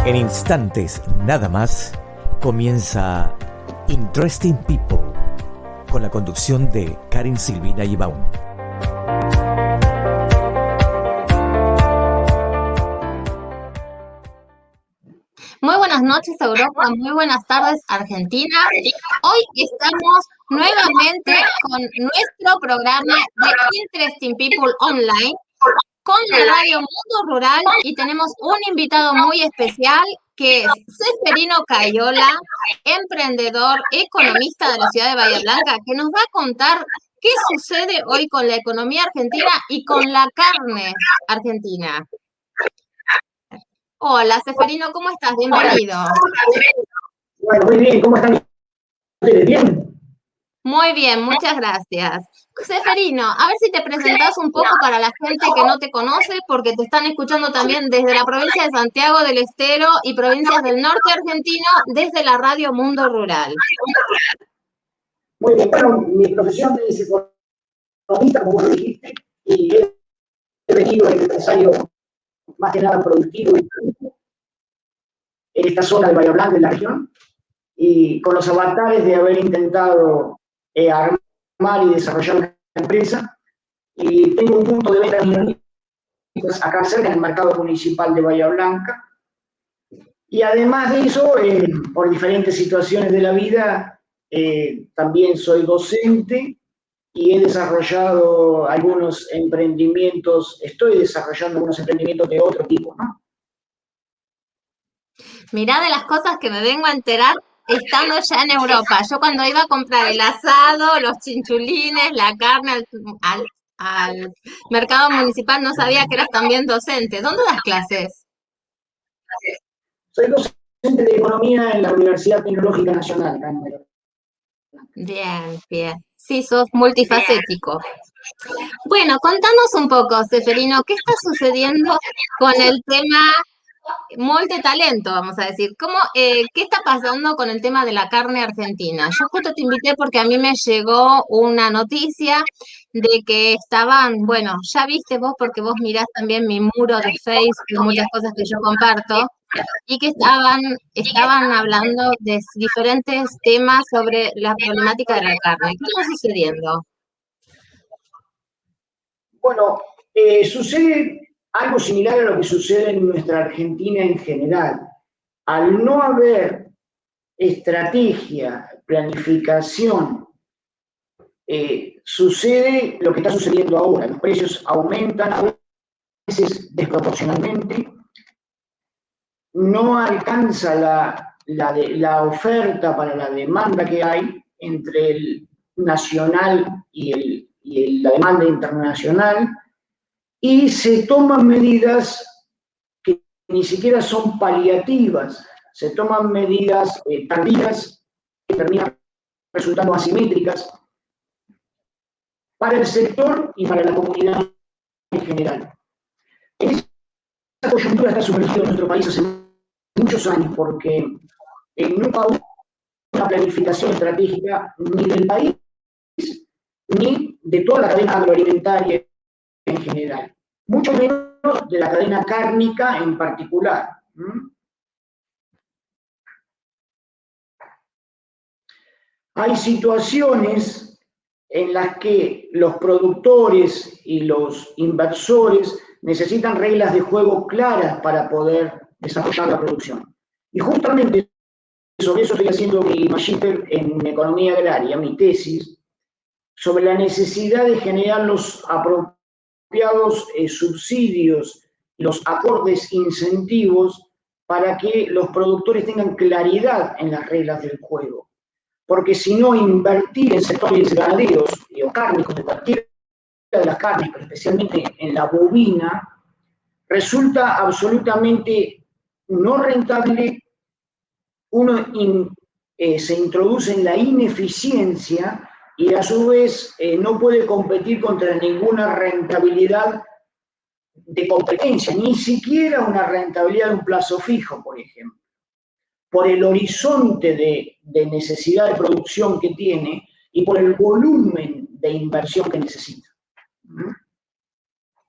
En instantes nada más comienza Interesting People con la conducción de Karen Silvina Ibaun. Muy buenas noches Europa, muy buenas tardes Argentina. Hoy estamos nuevamente con nuestro programa de Interesting People Online con la Radio Mundo Rural y tenemos un invitado muy especial que es Ceferino Cayola, emprendedor, economista de la ciudad de Bahía Blanca, que nos va a contar qué sucede hoy con la economía argentina y con la carne argentina. Hola, Ceferino, ¿cómo estás? Bienvenido. Bueno, muy bien, ¿cómo están ustedes? ¿Bien? Muy bien, muchas gracias. Ceferino, a ver si te presentás un poco para la gente que no te conoce, porque te están escuchando también desde la provincia de Santiago del Estero y provincias del norte argentino, desde la Radio Mundo Rural. Muy bien, bueno, mi profesión es economista, como vos dijiste, y he venido el empresario más que nada productivo en esta zona de Bahía Blanca, en la región, y con los avatares de haber intentado armar y desarrollar una empresa, y tengo un punto de venta minoristas acá cerca en el mercado municipal de Bahía Blanca, y además de eso, por diferentes situaciones de la vida, también soy docente y he desarrollado algunos emprendimientos, estoy desarrollando algunos emprendimientos de otro tipo, ¿no? Mirá de las cosas que me vengo a enterar estando ya en Europa. Yo cuando iba a comprar el asado, los chinchulines, la carne al mercado municipal no sabía que eras también docente. ¿Dónde das clases? Soy docente de economía en la Universidad Tecnológica Nacional, acá en Bahía Blanca. Bien, bien. Sí, sos multifacético. Bueno, contanos un poco, Ceferino, ¿qué está sucediendo con el tema multitalento, vamos a decir? ¿Qué está pasando con el tema de la carne argentina? Yo justo te invité porque a mí me llegó una noticia de que estaban, bueno, ya viste vos porque vos mirás también mi muro de Facebook, muchas cosas que yo comparto, y que estaban hablando de diferentes temas sobre la problemática de la carne. ¿Qué está sucediendo? Bueno, sucede algo similar a lo que sucede en nuestra Argentina en general. Al no haber estrategia, planificación, sucede lo que está sucediendo ahora. Los precios aumentan a veces desproporcionalmente, no alcanza la oferta para la demanda que hay entre el nacional y la demanda internacional, y se toman medidas que ni siquiera son paliativas, se toman medidas tardías que terminan resultando asimétricas para el sector y para la comunidad en general. Esa coyuntura está sumergida en nuestro país hace muchos años porque nunca hubo una planificación estratégica ni del país ni de toda la cadena agroalimentaria en general, mucho menos de la cadena cárnica en particular. Hay situaciones en las que los productores y los inversores necesitan reglas de juego claras para poder desarrollar la producción. Y justamente sobre eso estoy haciendo mi magíster en economía agraria, mi tesis, sobre la necesidad de generar los apropiados subsidios, los acordes incentivos para que los productores tengan claridad en las reglas del juego. Porque si no, invertir en sectores ganaderos o cárnicos, de cualquiera de las carnes, pero especialmente en la bovina, resulta absolutamente no rentable. Uno se introduce en la ineficiencia y a su vez no puede competir contra ninguna rentabilidad de competencia, ni siquiera una rentabilidad de un plazo fijo, por ejemplo, por el horizonte de necesidad de producción que tiene y por el volumen de inversión que necesita.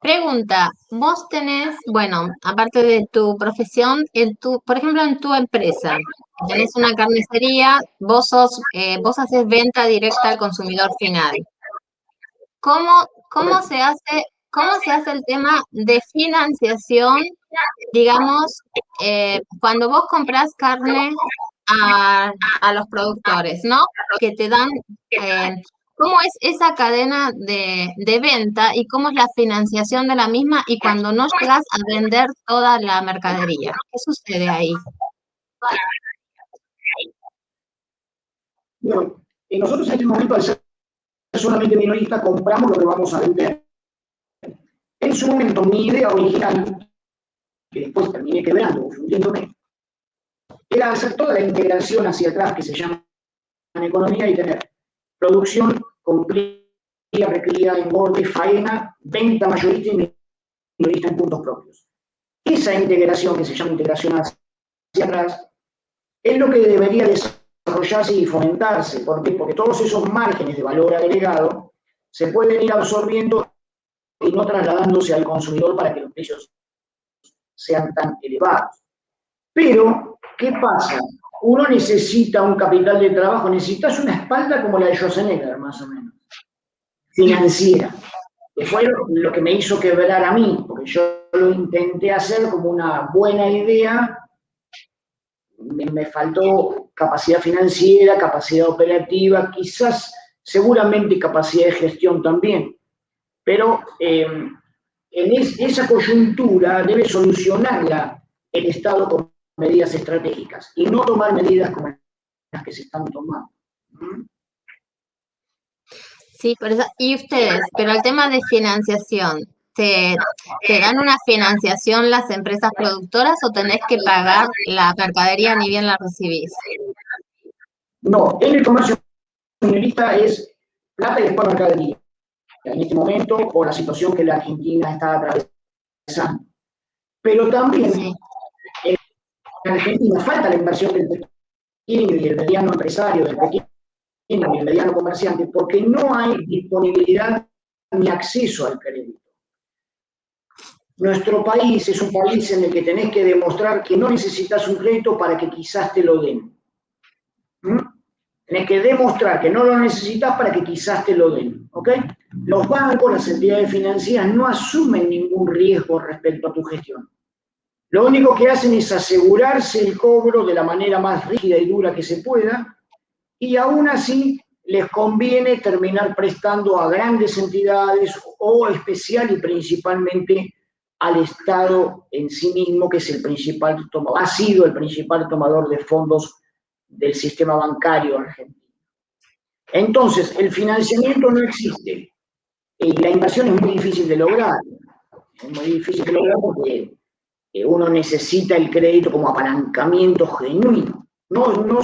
Pregunta, vos tenés, bueno, aparte de tu profesión, por ejemplo, en tu empresa, tenés una carnicería, vos haces venta directa al consumidor final. ¿Cómo se hace el tema de financiación, digamos, cuando vos compras carne a los productores, ¿no? Que te dan, eh, ¿cómo es esa cadena de venta y cómo es la financiación de la misma y cuando no llegas a vender toda la mercadería? ¿Qué sucede ahí? Bueno, nosotros en este momento, al ser solamente minorista, compramos lo que vamos a vender. En su momento, mi idea original, que después terminé quebrando, fundiéndome, era hacer toda la integración hacia atrás que se llama en economía y tener producción con cría, recría, engorde, faena, venta mayorista y minorista en puntos propios. Esa integración, que se llama integración hacia atrás, es lo que debería desarrollarse y fomentarse. ¿Por qué? Porque todos esos márgenes de valor agregado se pueden ir absorbiendo y no trasladándose al consumidor para que los precios sean tan elevados. Pero, ¿qué pasa? Uno necesita un capital de trabajo, necesitas una espalda como la de Schwarzenegger, más o menos, financiera, que fue lo que me hizo quebrar a mí, porque yo lo intenté hacer como una buena idea, me faltó capacidad financiera, capacidad operativa, quizás, seguramente capacidad de gestión también, pero en esa coyuntura debe solucionarla el Estado con medidas estratégicas y no tomar medidas como las que se están tomando. Sí, por eso, y ustedes, pero el tema de financiación, ¿te dan una financiación las empresas productoras o tenés que pagar la mercadería ni bien la recibís? No, en el comercio minorista es plata y después mercadería. En este momento, por la situación que la Argentina está atravesando. Pero también Sí. en Argentina falta la inversión del pequeño y el mediano empresario, del pequeño y el mediano comerciante, porque no hay disponibilidad ni acceso al crédito. Nuestro país es un país en el que tenés que demostrar que no necesitas un crédito para que quizás te lo den. Tenés que demostrar que no lo necesitas para que quizás te lo den. ¿Ok? Los bancos, las entidades financieras no asumen ningún riesgo respecto a tu gestión. Lo único que hacen es asegurarse el cobro de la manera más rígida y dura que se pueda, y aún así les conviene terminar prestando a grandes entidades o especial y principalmente al Estado en sí mismo, que es el principal ha sido el principal tomador de fondos del sistema bancario argentino. Entonces, el financiamiento no existe y la inversión es muy difícil de lograr. Es muy difícil de lograr porque uno necesita el crédito como apalancamiento genuino. No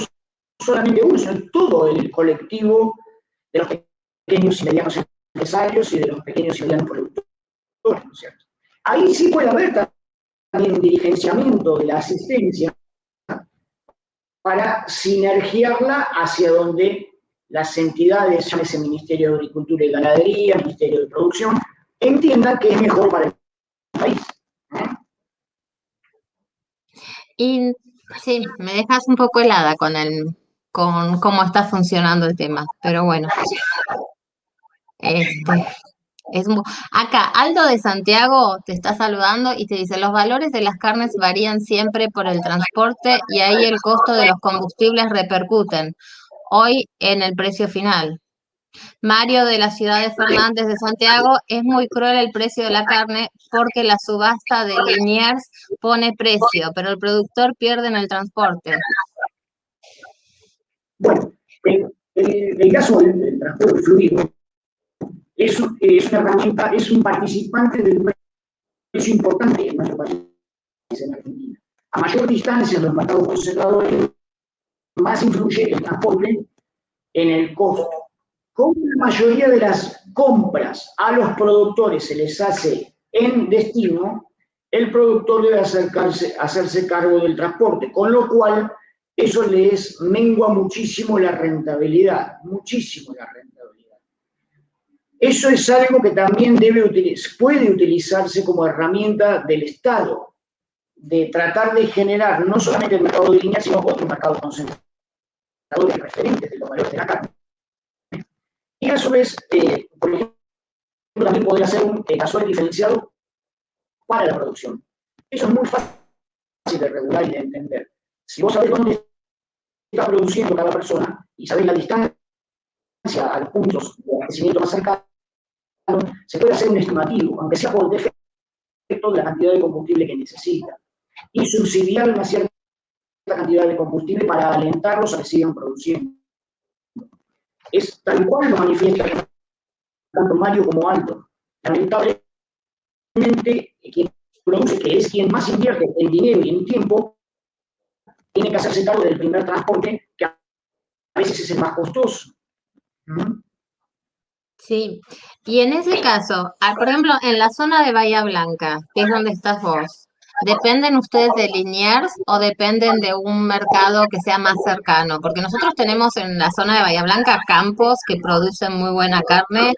solamente uno, sino todo el colectivo de los pequeños y medianos empresarios y de los pequeños y medianos productores, ¿no es cierto? Ahí sí puede haber también un dirigenciamiento de la asistencia para sinergiarla hacia donde las entidades, llámese Ministerio de Agricultura y Ganadería, Ministerio de Producción, entiendan que es mejor para el país. Y sí, me dejas un poco helada con cómo está funcionando el tema, pero bueno, este, acá Aldo de Santiago te está saludando y te dice, los valores de las carnes varían siempre por el transporte y ahí el costo de los combustibles repercuten hoy en el precio final. Mario de la ciudad de Fernández de Santiago, es muy cruel el precio de la carne porque la subasta de Liniers pone precio, pero el productor pierde en el transporte. Bueno, el caso del transporte fluido es una herramienta, es un participante del precio importante en nuestro país, en Argentina. A mayor distancia en los mercados concentradores, más influye el transporte en el costo. Como la mayoría de las compras a los productores se les hace en destino, el productor debe hacerse cargo del transporte, con lo cual eso les mengua muchísimo la rentabilidad, muchísimo la rentabilidad. Eso es algo que también puede utilizarse como herramienta del Estado, de tratar de generar no solamente el mercado de línea, sino otros mercados concentradores referentes de los valores de la carne. Y a su vez, por ejemplo, también podría ser un gasoil diferenciado para la producción. Eso es muy fácil de regular y de entender. Si vos sabés dónde está produciendo cada persona y sabés la distancia a los puntos de abastecimiento más cercanos, se puede hacer un estimativo, aunque sea por defecto, de la cantidad de combustible que necesita, y subsidiar una cierta cantidad de combustible para alentarlos a que sigan produciendo. Es tal cual lo manifiesta tanto Mario como Aldo. Lamentablemente, quien produce, que es quien más invierte en dinero y en tiempo, tiene que hacerse cargo del primer transporte, que a veces es el más costoso. Sí, y en ese caso, por ejemplo, en la zona de Bahía Blanca, que es donde estás vos, ¿dependen ustedes de Liniers o dependen de un mercado que sea más cercano? Porque nosotros tenemos en la zona de Bahía Blanca campos que producen muy buena carne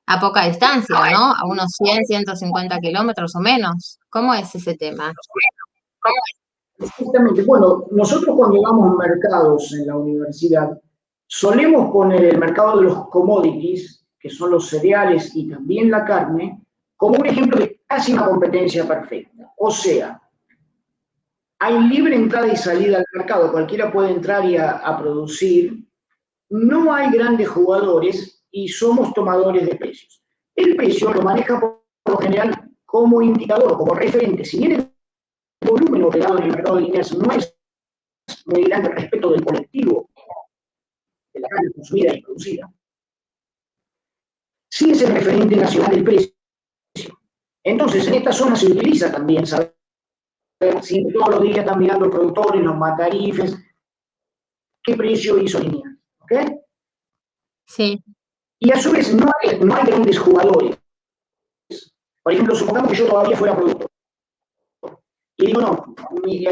a poca distancia, ¿no? A unos 100, 150 kilómetros o menos. ¿Cómo es ese tema? Justamente, bueno, nosotros cuando vamos a mercados en la universidad, solemos poner el mercado de los commodities, que son los cereales y también la carne, como un ejemplo de casi una competencia perfecta. O sea, hay libre entrada y salida al mercado, cualquiera puede entrar y a producir, no hay grandes jugadores y somos tomadores de precios. El precio lo maneja por lo general como indicador, como referente. Si bien el volumen operado en el mercado de líneas no es muy grande respecto del colectivo de la carne consumida y producida, sí es el referente nacional del precio. Entonces, en esta zona se utiliza también saber si todos los días están mirando los productores, los matarifes, qué precio hizo línea. ¿Ok? Sí, Y a su vez no hay grandes jugadores. Por ejemplo, supongamos que yo todavía fuera productor. Y digo, no, mi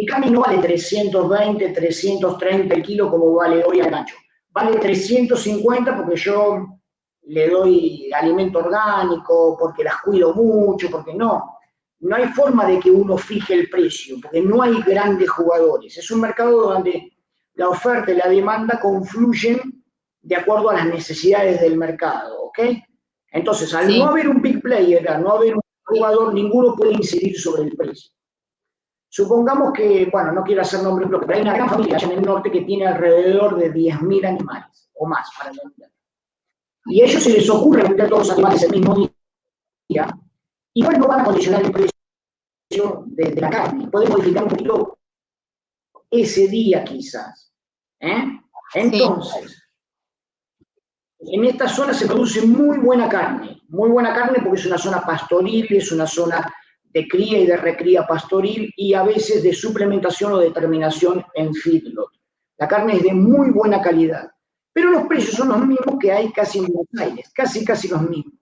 carne no vale 320, 330 el kilo como vale hoy al gancho. Vale 350 porque yo le doy alimento orgánico, porque las cuido mucho, porque no. No hay forma de que uno fije el precio, porque no hay grandes jugadores. Es un mercado donde la oferta y la demanda confluyen de acuerdo a las necesidades del mercado, ¿ok? Entonces, al no sí. haber un big player, al no haber un jugador, ninguno puede incidir sobre el precio. Supongamos que, bueno, no quiero hacer nombre propio, pero hay una gran familia en el norte que tiene alrededor de 10.000 animales o más para vender. Y a ellos se les ocurre vender todos los animales el mismo día, igual no van a condicionar el precio de la carne, pueden modificar un poquito ese día quizás. Sí. Entonces, en esta zona se produce muy buena carne porque es una zona pastoril, es una zona de cría y de recría pastoril y a veces de suplementación o de terminación en feedlot. La carne es de muy buena calidad, pero los precios son los mismos que hay casi en Buenos Aires, casi los mismos.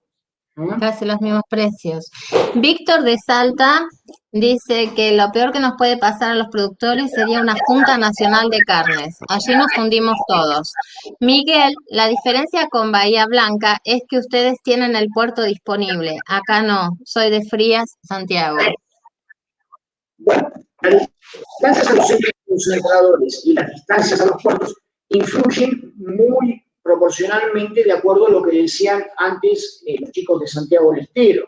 Casi los mismos precios. Víctor de Salta dice que lo peor que nos puede pasar a los productores sería una Junta Nacional de Carnes. Allí nos fundimos todos. Miguel, la diferencia con Bahía Blanca es que ustedes tienen el puerto disponible. Acá no. Soy de Frías, Santiago. Bueno, las distancias a los centros concentradores y las distancias a los puertos influyen muy proporcionalmente de acuerdo a lo que decían antes los chicos de Santiago del Estero.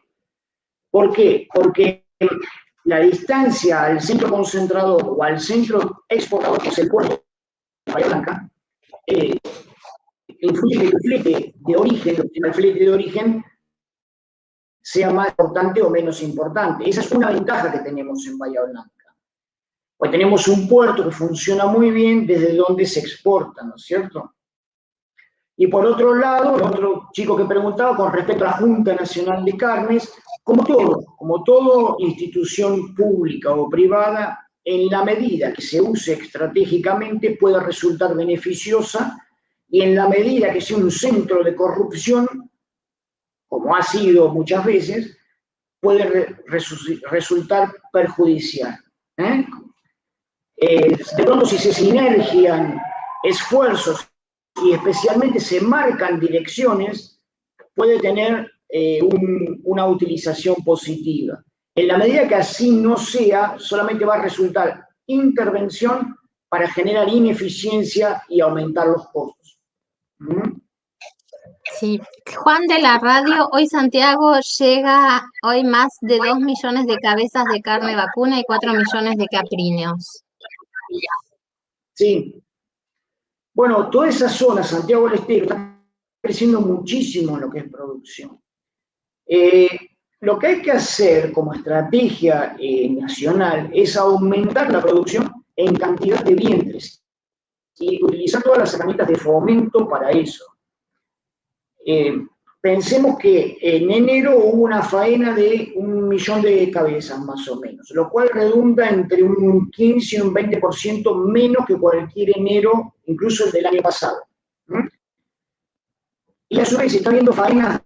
¿Por qué? Porque la distancia al centro concentrador o al centro exportador, que es el puerto de Bahía Blanca, influye que el flete de origen sea más importante o menos importante. Esa es una ventaja que tenemos en Bahía Blanca. Pues tenemos un puerto que funciona muy bien desde donde se exporta, ¿no es cierto? Y por otro lado, el otro chico que preguntaba con respecto a la Junta Nacional de Carnes, como toda institución pública o privada, en la medida que se use estratégicamente puede resultar beneficiosa y en la medida que sea un centro de corrupción, como ha sido muchas veces, puede resultar perjudicial. De pronto, si se sinergian esfuerzos y especialmente se marcan direcciones, puede tener una utilización positiva. En la medida que así no sea, solamente va a resultar intervención para generar ineficiencia y aumentar los costos. ¿Mm? Sí, Juan de la radio, hoy Santiago llega hoy más de 2 millones de cabezas de carne vacuna y 4 millones de caprinos. Sí. Bueno, toda esa zona, Santiago del Estero, está creciendo muchísimo en lo que es producción. Lo que hay que hacer como estrategia nacional es aumentar la producción en cantidad de vientres y utilizar todas las herramientas de fomento para eso. Pensemos que en enero hubo una faena de 1 millón de cabezas más o menos, lo cual redunda entre un 15 y un 20% menos que cualquier enero, incluso el del año pasado. Y a su vez se está viendo faenas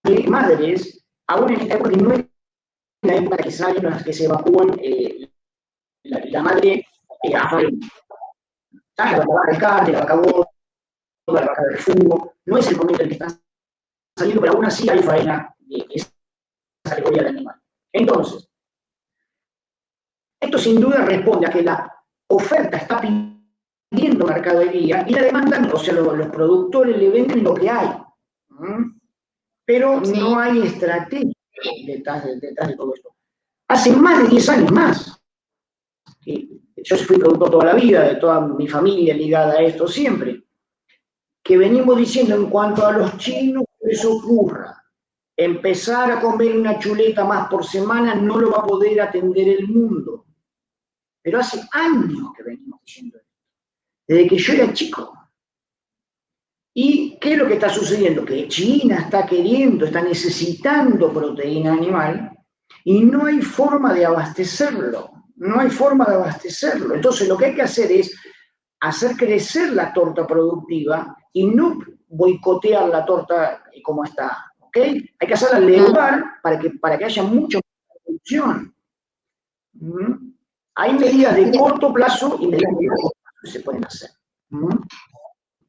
de madres, aún en esta época que no es la época que salen las que se evacúan la madre a faena. La vaca del carne, la vaca gorda, la vaca del fugo, no es el momento en que están saliendo, pero aún así hay faena de esa categoría de animal. Entonces, esto sin duda responde a que la oferta está pidiendo mercadería y la demanda, o sea, los productores le venden lo que hay. Pero Sí. no hay estrategia detrás de todo esto. Hace más de 10 años más. Yo fui productor toda la vida, de toda mi familia ligada a esto siempre, que venimos diciendo en cuanto a los chinos, que eso ocurra. Empezar a comer una chuleta más por semana no lo va a poder atender el mundo. Pero hace años que venimos diciendo esto, desde que yo era chico. ¿Y qué es lo que está sucediendo? Que China está queriendo, está necesitando proteína animal y no hay forma de abastecerlo. No hay forma de abastecerlo. Entonces lo que hay que hacer es hacer crecer la torta productiva y no boicotear la torta como está. ¿Ok? Hay que hacerla leudar para que haya mucha producción. Hay medidas de corto plazo y medidas de largo plazo que se pueden hacer.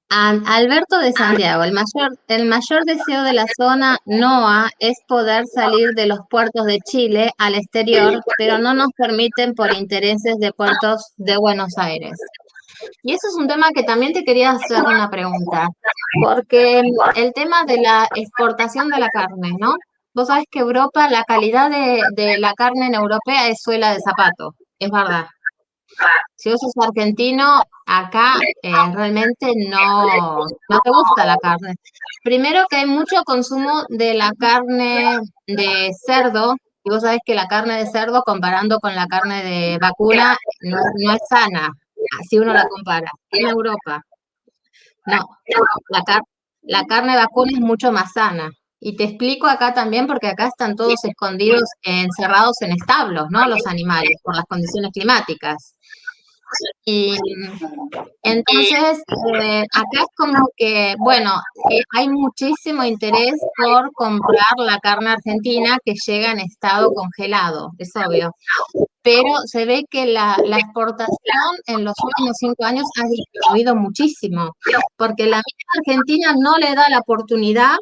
Alberto de Santiago, el mayor deseo de la zona NOA es poder salir de los puertos de Chile al exterior, pero no nos permiten por intereses de puertos de Buenos Aires. Y eso es un tema que también te quería hacer una pregunta, porque el tema de la exportación de la carne, ¿no? Vos sabés que Europa, la calidad de la carne en europea es suela de zapato, es verdad. Si vos sos argentino, acá realmente no te gusta la carne. Primero que hay mucho consumo de la carne de cerdo, y vos sabés que la carne de cerdo, comparando con la carne de vacuna, no es sana, así uno la compara. En Europa, no, la carne de vacuna es mucho más sana. Y te explico acá también, porque acá están todos escondidos, encerrados en establos, ¿no? Los animales, por las condiciones climáticas. Y entonces, acá es como que, bueno, hay muchísimo interés por comprar la carne argentina que llega en estado congelado, es obvio. Pero se ve que la exportación en los últimos 5 años ha disminuido muchísimo, porque la misma Argentina no le da la oportunidad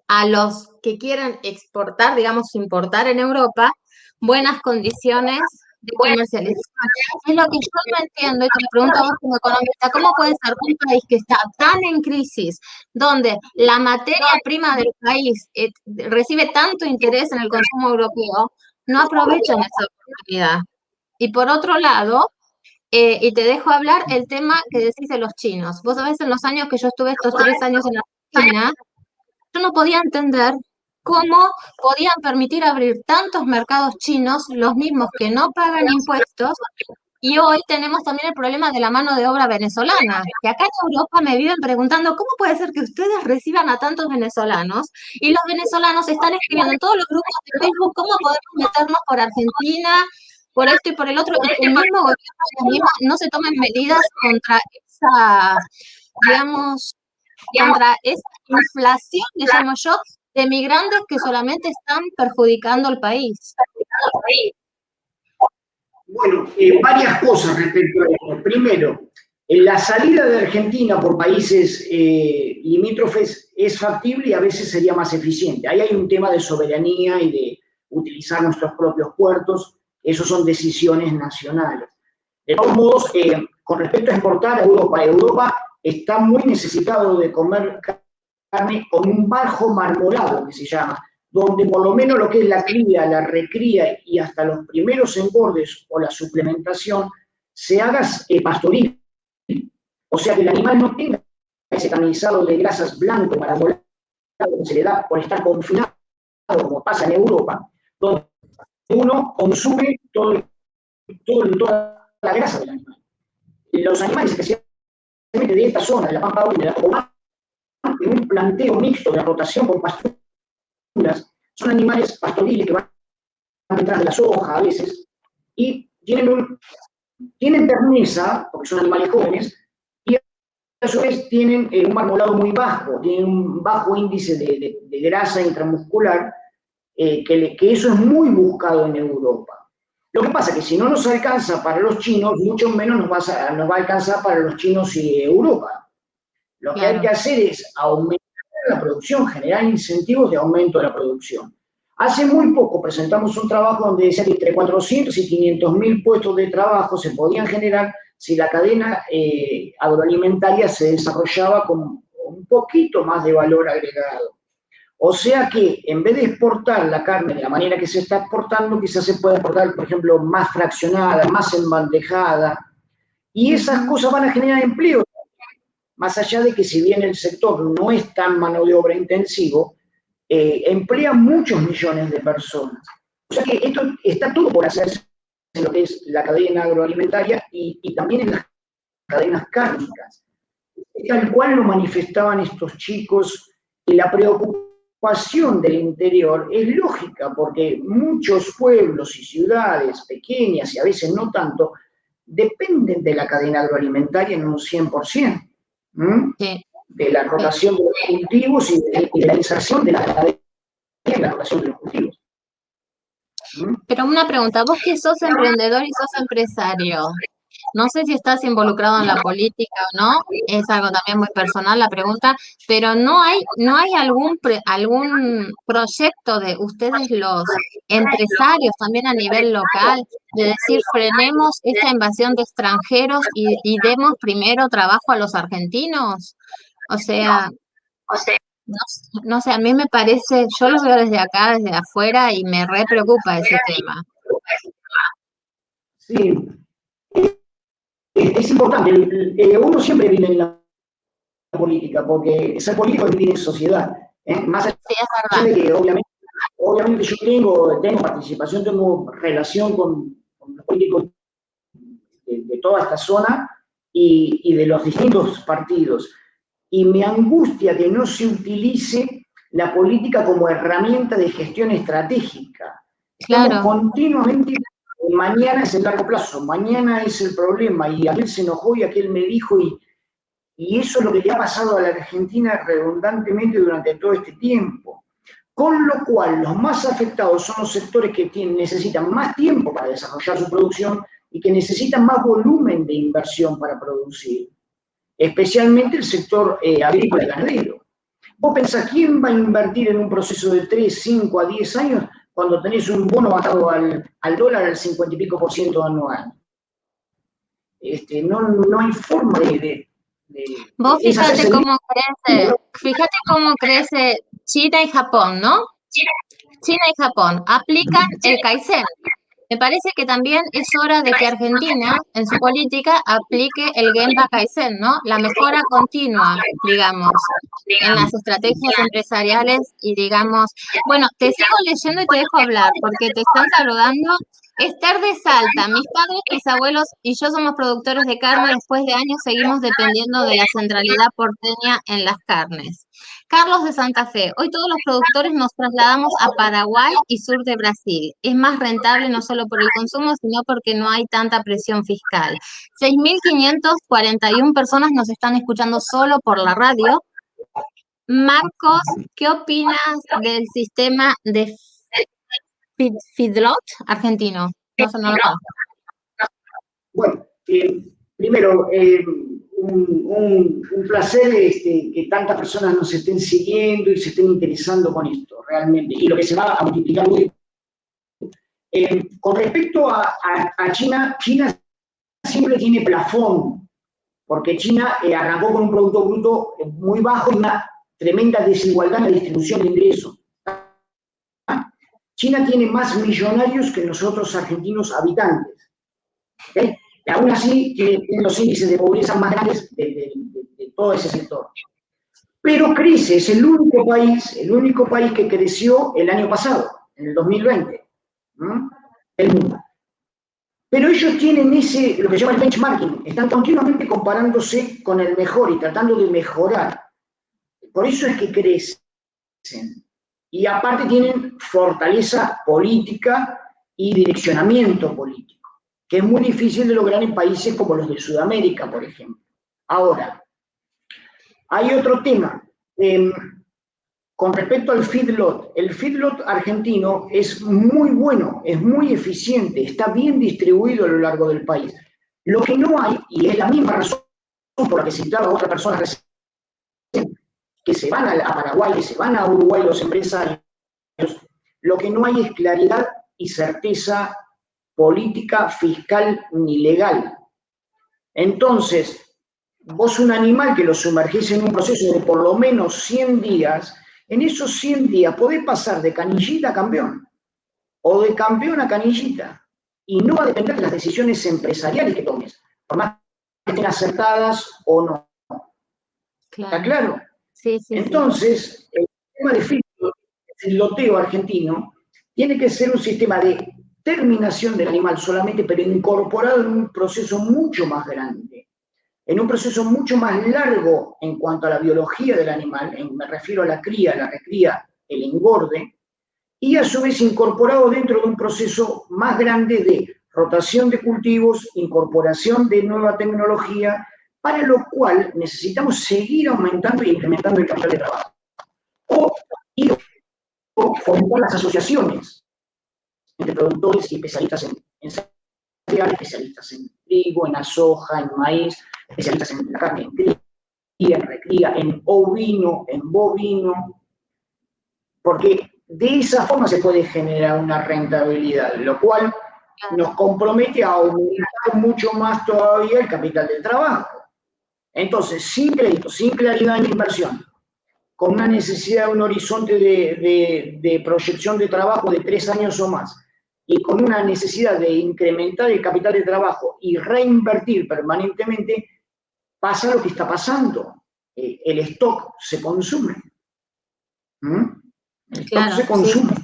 a los que quieren exportar, digamos, importar en Europa, buenas condiciones de comercialización. Es lo que yo no entiendo y te lo pregunto a vos como economista, ¿cómo puede ser que un país que está tan en crisis, donde la materia prima del país recibe tanto interés en el consumo europeo, no aprovechan esa oportunidad? Y por otro lado, y te dejo hablar el tema que decís de los chinos. Vos sabés, en los años que yo estuve, estos 3 años en Argentina, yo no podía entender cómo podían permitir abrir tantos mercados chinos, los mismos que no pagan impuestos, y hoy tenemos también el problema de la mano de obra venezolana, que acá en Europa me viven preguntando, ¿cómo puede ser que ustedes reciban a tantos venezolanos? Y los venezolanos están escribiendo en todos los grupos de Facebook, ¿cómo podemos meternos por Argentina, por esto y por el otro? Y que el mismo gobierno no se tomen medidas contra esa, digamos, contra esa inflación, le llamo yo, de migrantes que solamente están perjudicando al país. Bueno, varias cosas respecto a esto. Primero, La salida de Argentina por países limítrofes es factible y a veces sería más eficiente. Ahí hay un tema de soberanía y de utilizar nuestros propios puertos. Esos son decisiones nacionales. De todos modos, con respecto a exportar a Europa, Europa está muy necesitado de comer carne con un bajo marmolado, que se llama, donde por lo menos lo que es la cría, la recría y hasta los primeros engordes o la suplementación se haga pastoril. O sea, que el animal no tenga ese tamizado de grasas blanco marmolado que se le da por estar confinado, como pasa en Europa, donde uno consume toda la grasa del animal. Los animales, especialmente de esta zona, de la Pampa Húmeda, en un planteo mixto de rotación con pasturas, son animales pastoriles que van detrás de la soja a veces, y tienen terneza, porque son animales jóvenes, y a su vez tienen un marmolado muy bajo, tienen un bajo índice de grasa intramuscular, que eso es muy buscado en Europa. Lo que pasa es que si no nos alcanza para los chinos, mucho menos nos va a alcanzar para los chinos y Europa. Lo que hay que hacer es aumentar la producción, generar incentivos de aumento de la producción. Hace muy poco presentamos un trabajo donde decía que entre 400 y 500.000 puestos de trabajo se podían generar si la cadena agroalimentaria se desarrollaba con un poquito más de valor agregado. O sea que en vez de exportar la carne de la manera que se está exportando, quizás se puede exportar, por ejemplo, más fraccionada, más embandejada, y esas cosas van a generar empleo. Más allá de que si bien el sector no es tan mano de obra intensivo, emplea muchos millones de personas. O sea que esto está todo por hacerse en lo que es la cadena agroalimentaria y también en las cadenas cárnicas. Tal cual lo manifestaban estos chicos, y la preocupación del interior es lógica, porque muchos pueblos y ciudades pequeñas, y a veces no tanto, dependen de la cadena agroalimentaria en un 100%. Sí. De la rotación de los cultivos y de la inserción de la cadena en la rotación de los cultivos. Pero una pregunta, vos que sos emprendedor y sos empresario, no sé si estás involucrado en la política o no, es algo también muy personal la pregunta, pero ¿no hay algún proyecto de ustedes los empresarios también a nivel local de decir frenemos esta invasión de extranjeros y demos primero trabajo a los argentinos? O sea, no sé, a mí me parece, yo lo veo desde acá, desde afuera, y me re preocupa ese tema. Sí, es importante. Uno siempre vive en la política, porque ser político es vivir en sociedad. Más allá de que obviamente yo tengo participación, tengo relación con los políticos de toda esta zona y de los distintos partidos. Y me angustia que no se utilice la política como herramienta de gestión estratégica. Estamos continuamente, mañana es el largo plazo, mañana es el problema, y aquel se enojó y aquel me dijo, y eso es lo que le ha pasado a la Argentina redundantemente durante todo este tiempo. Con lo cual, los más afectados son los sectores que necesitan más tiempo para desarrollar su producción y que necesitan más volumen de inversión para producir, especialmente el sector agrícola y ganadero. Vos pensás, ¿quién va a invertir en un proceso de 3, 5 a 10 años cuando tenés un bono basado al dólar al 50 y pico % anual? No hay forma de vos fíjate cómo crece China y Japón, ¿no? China y Japón aplican el Kaizen. Me parece que también es hora de que Argentina, en su política, aplique el Genba Kaizen, ¿no? La mejora continua, digamos, en las estrategias empresariales y digamos... Bueno, te sigo leyendo y te dejo hablar, porque te están saludando. Esther de Salta, mis padres, mis abuelos y yo somos productores de carne, después de años seguimos dependiendo de la centralidad porteña en las carnes. Carlos de Santa Fe, hoy todos los productores nos trasladamos a Paraguay y sur de Brasil. Es más rentable no solo por el consumo, sino porque no hay tanta presión fiscal. 6.541 personas nos están escuchando solo por la radio. Marcos, ¿qué opinas del sistema de feedlot argentino? No sé, no lo conozco. Bueno, primero, un placer que tantas personas nos estén siguiendo y se estén interesando con esto, realmente, y lo que se va a multiplicar muy. Con respecto a China, China siempre tiene plafón, porque China arrancó con un Producto Bruto muy bajo y una tremenda desigualdad en la distribución de ingresos. China tiene más millonarios que nosotros argentinos habitantes. ¿Okay? Aún así tiene los índices de pobreza más grandes de todo ese sector. Pero crece, es el único país que creció el año pasado, en el 2020, el mundo. Pero ellos tienen lo que se llama el benchmarking, están continuamente comparándose con el mejor y tratando de mejorar. Por eso es que crecen. Y aparte tienen fortaleza política y direccionamiento político, que es muy difícil de lograr en países como los de Sudamérica, por ejemplo. Ahora, hay otro tema. Con respecto al feedlot, el feedlot argentino es muy bueno, es muy eficiente, está bien distribuido a lo largo del país. Lo que no hay, y es la misma razón por la que citaba a otra persona recién, que se van a Paraguay, que se van a Uruguay los empresarios, lo que no hay es claridad y certeza política, fiscal ni legal. Entonces, vos un animal que lo sumergís en un proceso de por lo menos 100 días, en esos 100 días podés pasar de canillita a campeón, o de campeón a canillita, y no va a depender de las decisiones empresariales que tomes, por más que estén acertadas o no. Claro. ¿Está claro? Sí, sí. Entonces, el sistema de filoteo argentino tiene que ser un sistema de terminación del animal solamente, pero incorporado en un proceso mucho más grande, en un proceso mucho más largo en cuanto a la biología del animal, me refiero a la cría, la recría, el engorde, y a su vez incorporado dentro de un proceso más grande de rotación de cultivos, incorporación de nueva tecnología, para lo cual necesitamos seguir aumentando y incrementando el capital de trabajo. O fomentar las asociaciones entre productores y especialistas en cereal, especialistas en trigo, en la soja, en maíz, especialistas en la carne, en cría, en recría, en ovino, en bovino, porque de esa forma se puede generar una rentabilidad, lo cual nos compromete a aumentar mucho más todavía el capital del trabajo. Entonces, sin crédito, sin claridad en la inversión, con una necesidad de un horizonte de proyección de trabajo de 3 años o más, y con una necesidad de incrementar el capital de trabajo y reinvertir permanentemente, pasa lo que está pasando. El stock se consume. El stock se consume. Sí.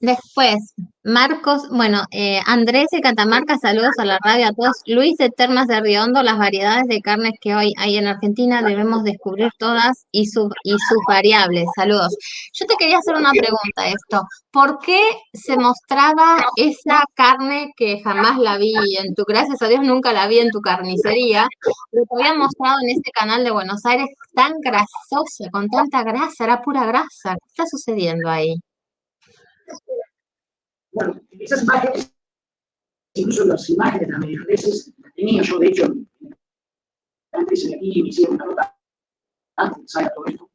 Después, Marcos, bueno, Andrés de Catamarca, saludos a la radio a todos. Luis de Termas de Riondo, las variedades de carnes que hoy hay en Argentina, debemos descubrir todas y sus variables. Saludos. Yo te quería hacer una pregunta esto. ¿Por qué se mostraba esa carne que jamás la vi en gracias a Dios nunca la vi en tu carnicería, pero te habían mostrado en ese canal de Buenos Aires tan grasosa, con tanta grasa, era pura grasa? ¿Qué está sucediendo ahí? Bueno, esas imágenes, incluso las imágenes de las medianeses, las tenía yo, de hecho, antes de aquí me hicieron una nota, antes de saber todo esto.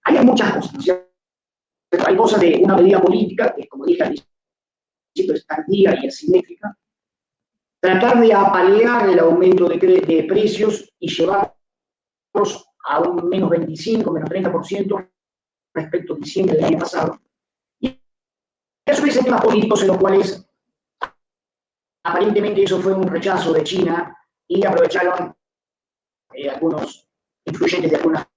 Hay muchas cosas, ¿no es cierto? Hay cosas de una medida política, que como dije al principio es tardía y asimétrica, tratar de apalear el aumento de precios y llevarlos a un menos 25, menos 30% respecto a diciembre del año pasado. Eso es temas políticos en los cuales aparentemente eso fue un rechazo de China y aprovecharon algunos influyentes de algunas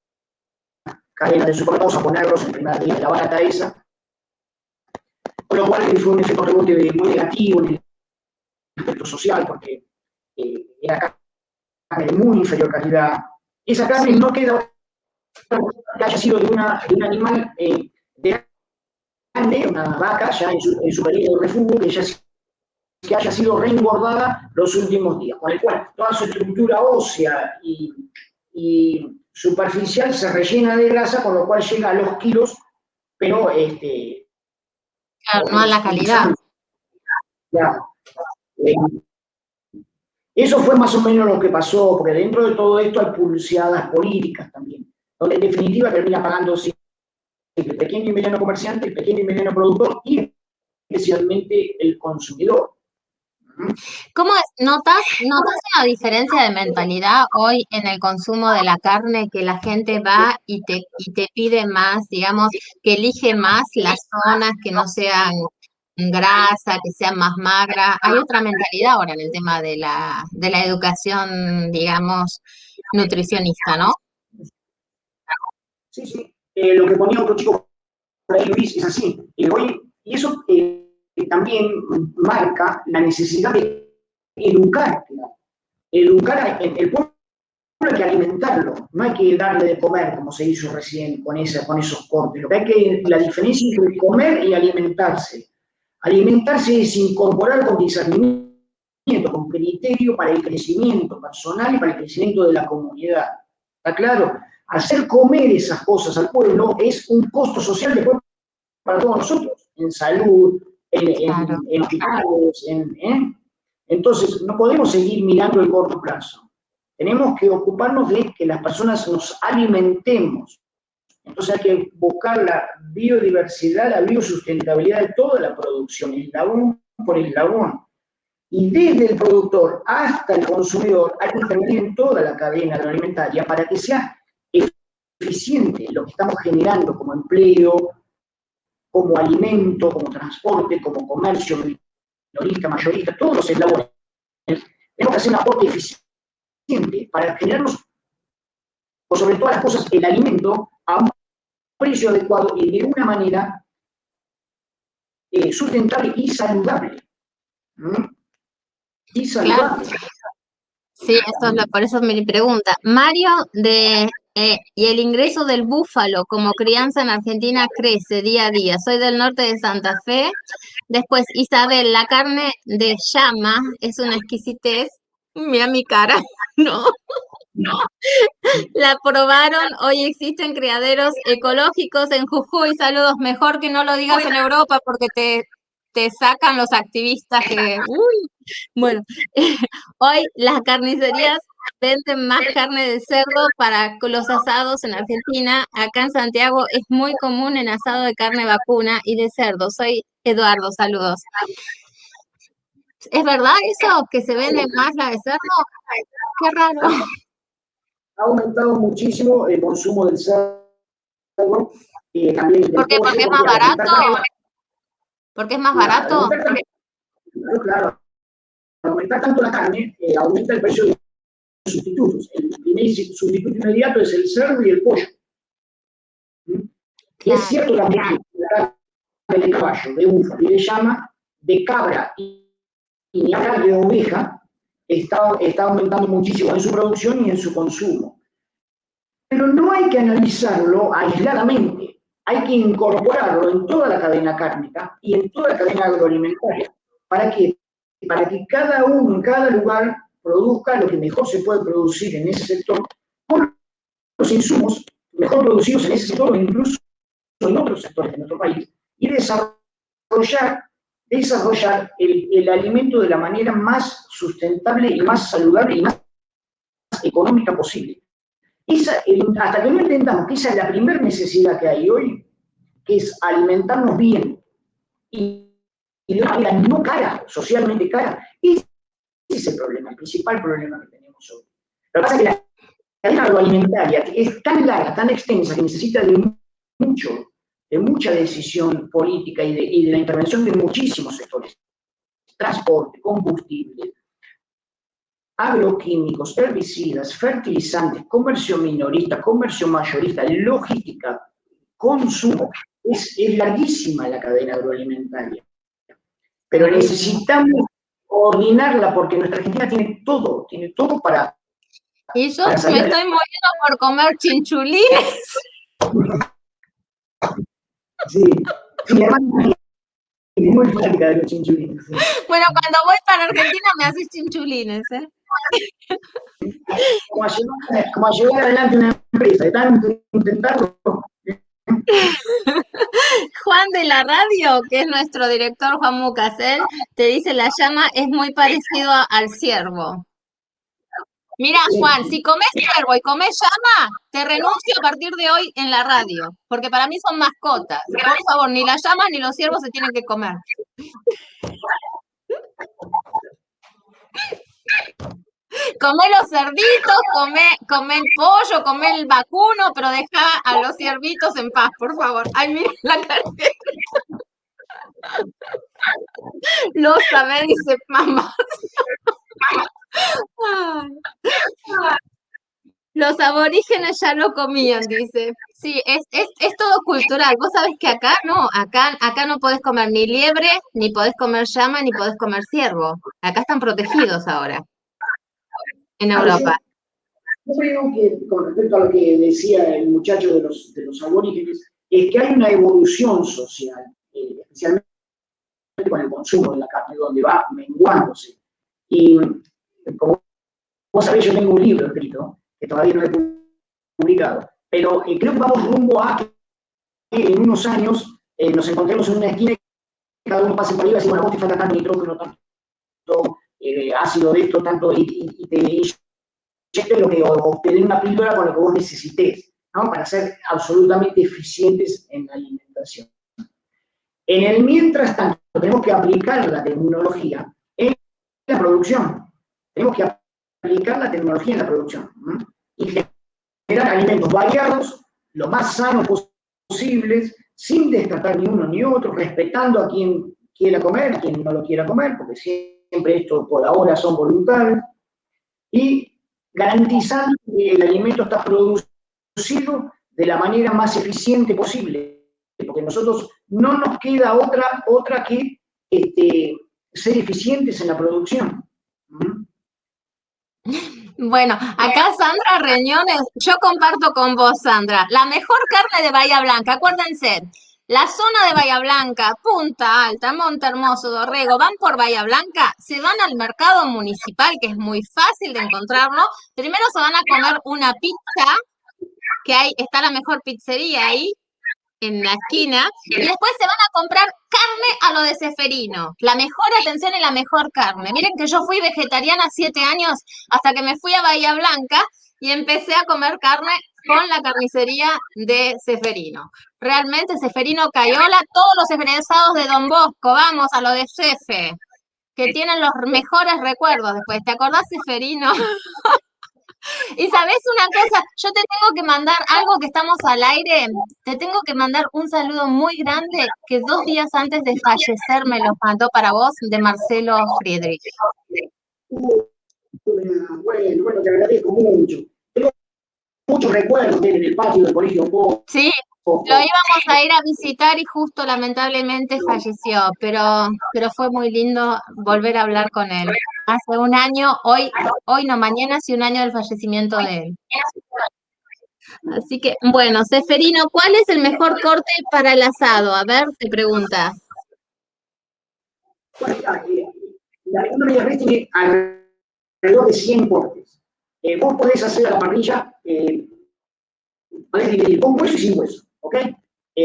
cadenas de supermercados a ponerlos en primer día de la barata esa, con lo cual fue un efecto rebote muy negativo en el aspecto social, porque era carne de muy inferior calidad. Esa carne no queda que haya sido de un animal grande, una vaca ya en su periodo de refugio, que haya sido reengordada los últimos días, con el cual toda su estructura ósea y superficial se rellena de grasa, con lo cual llega a los kilos, pero claro, no a la calidad. Claro. Eso fue más o menos lo que pasó, porque dentro de todo esto hay pulseadas políticas también, donde en definitiva termina pagando sí, el pequeño y mediano comerciante, el pequeño y mediano productor y especialmente el consumidor. ¿Cómo notas una diferencia de mentalidad hoy en el consumo de la carne, que la gente va y te pide más, digamos, que elige más las zonas que no sean grasa, que sean más magras? Hay otra mentalidad ahora en el tema de la educación, digamos, nutricionista, ¿no? Sí, sí. Lo que ponía otro chico por ahí, Luis, es así. Y eso también marca la necesidad de educar. Educar el pueblo hay que alimentarlo, no hay que darle de comer como se hizo recién con esos cortes. La diferencia entre comer y alimentarse. Alimentarse es incorporar con discernimiento, con criterio para el crecimiento personal y para el crecimiento de la comunidad. ¿Está claro? Hacer comer esas cosas al pueblo es un costo social después para todos nosotros, en salud, Claro. en hospitales, Entonces, no podemos seguir mirando el corto plazo. Tenemos que ocuparnos de que las personas nos alimentemos. Entonces hay que buscar la biodiversidad, la biosustentabilidad de toda la producción, eslabón por eslabón. Y desde el productor hasta el consumidor hay que intervenir en toda la cadena agroalimentaria para que sea eficiente lo que estamos generando como empleo, como alimento, como transporte, como comercio, minorista, mayorista, todos los eslabones. Tenemos que hacer un aporte eficiente para generarnos, por sobre todas las cosas, el alimento a un precio adecuado y de una manera sustentable y saludable. ¿Mm? Y Claro. saludable. Sí, por eso es mi pregunta. Mario, y el ingreso del búfalo como crianza en Argentina crece día a día. Soy del norte de Santa Fe. Después, Isabel, la carne de llama es una exquisitez. Mira mi cara, ¿no? La probaron, hoy existen criaderos ecológicos en Jujuy. Saludos, mejor que no lo digas en Europa porque te sacan los activistas que... Uy. Bueno, hoy las carnicerías venden más carne de cerdo para los asados en Argentina. Acá en Santiago es muy común el asado de carne vacuna y de cerdo. Soy Eduardo, saludos. ¿Es verdad eso, que se vende más la de cerdo? Qué raro. Ha aumentado muchísimo el consumo del cerdo, también del ¿Por qué? pollo, ¿Porque es más porque al aumentar barato? ¿Porque es más barato? claro, al aumentar tanto la carne, aumenta el precio de los sustitutos. El primer sustituto inmediato es el cerdo y el pollo. Y es Claro. cierto también que la carne de caballo, de búfalo y de llama, de cabra y ni hablar de oveja, está aumentando muchísimo en su producción y en su consumo. Pero no hay que analizarlo aisladamente, hay que incorporarlo en toda la cadena cárnica y en toda la cadena agroalimentaria. ¿Para qué? Para que cada uno en cada lugar produzca lo que mejor se puede producir en ese sector con los insumos mejor producidos en ese sector o incluso en otros sectores de nuestro país y desarrollar el alimento de la manera más sustentable y más saludable y más económica posible. Hasta que no entendamos que esa es la primera necesidad que hay hoy, que es alimentarnos bien y de una manera no cara, socialmente cara, ese es el problema, el principal problema que tenemos hoy. Lo que pasa es que la cadena agroalimentaria es tan larga, tan extensa, que necesita de mucha decisión política y de la intervención de muchísimos sectores. Transporte, combustible, agroquímicos, herbicidas, fertilizantes, comercio minorista, comercio mayorista, logística, consumo. Es larguísima la cadena agroalimentaria. Pero necesitamos coordinarla porque nuestra Argentina tiene todo para Y yo me estoy muriendo por comer chinchulines. Sí, muy fábrica de los chinchulines. Sí. Bueno, cuando voy para Argentina me haces chinchulines, ¿eh? Como a llevar adelante una empresa, de tanto intentarlo. Juan de la radio, que es nuestro director Juan Mucasel, te dice la llama es muy parecido al ciervo. Mira, Juan, si comés ciervo y comés llama, te renuncio a partir de hoy en la radio, porque para mí son mascotas. Por favor, ni las llamas ni los ciervos se tienen que comer. Comé los cerditos, comé el pollo, comé el vacuno, pero deja a los ciervitos en paz, por favor. Ay, mira la cara. Lo sabé, dice mamá. Ay. Los aborígenes ya lo comían, dice. Sí, es todo cultural. Vos sabés que acá no, acá no podés comer ni liebre, ni podés comer llama, ni podés comer ciervo. Acá están protegidos ahora, en Claro, Europa. yo creo que con respecto a lo que decía el muchacho de los aborígenes, es que hay una evolución social, especialmente con el consumo de la carne, donde va menguándose. Y como vos sabés, yo tengo un libro escrito, que todavía no he publicado, pero creo que vamos rumbo a que en unos años nos encontremos en una esquina y cada uno pase por ahí y va a decir, bueno, vos te falta tanto nitrógeno, tanto ácido de esto, tanto, y te inyecten lo que, o te den una píldora con lo que vos necesites, ¿no? Para ser absolutamente eficientes en la alimentación. En el mientras tanto, tenemos que aplicar la tecnología en la producción. Tenemos que aplicar la tecnología en la producción, ¿no? Y generar alimentos variados, lo más sanos posibles, sin descartar ni uno ni otro, respetando a quien quiera comer, a quien no lo quiera comer, porque siempre esto por ahora son voluntarios, y garantizando que el alimento está producido de la manera más eficiente posible, porque nosotros no nos queda otra que ser eficientes en la producción. Bueno, acá Sandra Reñones, yo comparto con vos, Sandra, la mejor carne de Bahía Blanca, acuérdense, la zona de Bahía Blanca, Punta Alta, Monte Hermoso, Dorrego, van por Bahía Blanca, se van al mercado municipal, que es muy fácil de encontrarlo, primero se van a comer una pizza, que está la mejor pizzería ahí, en la esquina, y después se van a comprar carne a lo de Ceferino. La mejor atención y la mejor carne. Miren que yo fui vegetariana 7 años hasta que me fui a Bahía Blanca y empecé a comer carne con la carnicería de Ceferino. Realmente Ceferino Cayola, todos los egresados de Don Bosco, vamos a lo de Cefe, que tienen los mejores recuerdos después. ¿Te acordás, Ceferino? Y sabes una cosa, yo te tengo que mandar algo que estamos al aire, te tengo que mandar un saludo muy grande que 2 días antes de fallecer me lo mandó para vos de Marcelo Friedrich. Bueno, te agradezco mucho. Tengo muchos recuerdos en el patio del colegio. Sí, lo íbamos a ir a visitar y justo lamentablemente falleció, pero fue muy lindo volver a hablar con él. Hace un año, hoy no, mañana hace un año del fallecimiento de él. Así que, bueno, Ceferino, ¿cuál es el mejor corte para el asado? A ver, te pregunta. La Laguna Media Red tiene alrededor de 100 cortes. Vos podés hacer a la parrilla, podés dividir con hueso y sin hueso, ¿ok?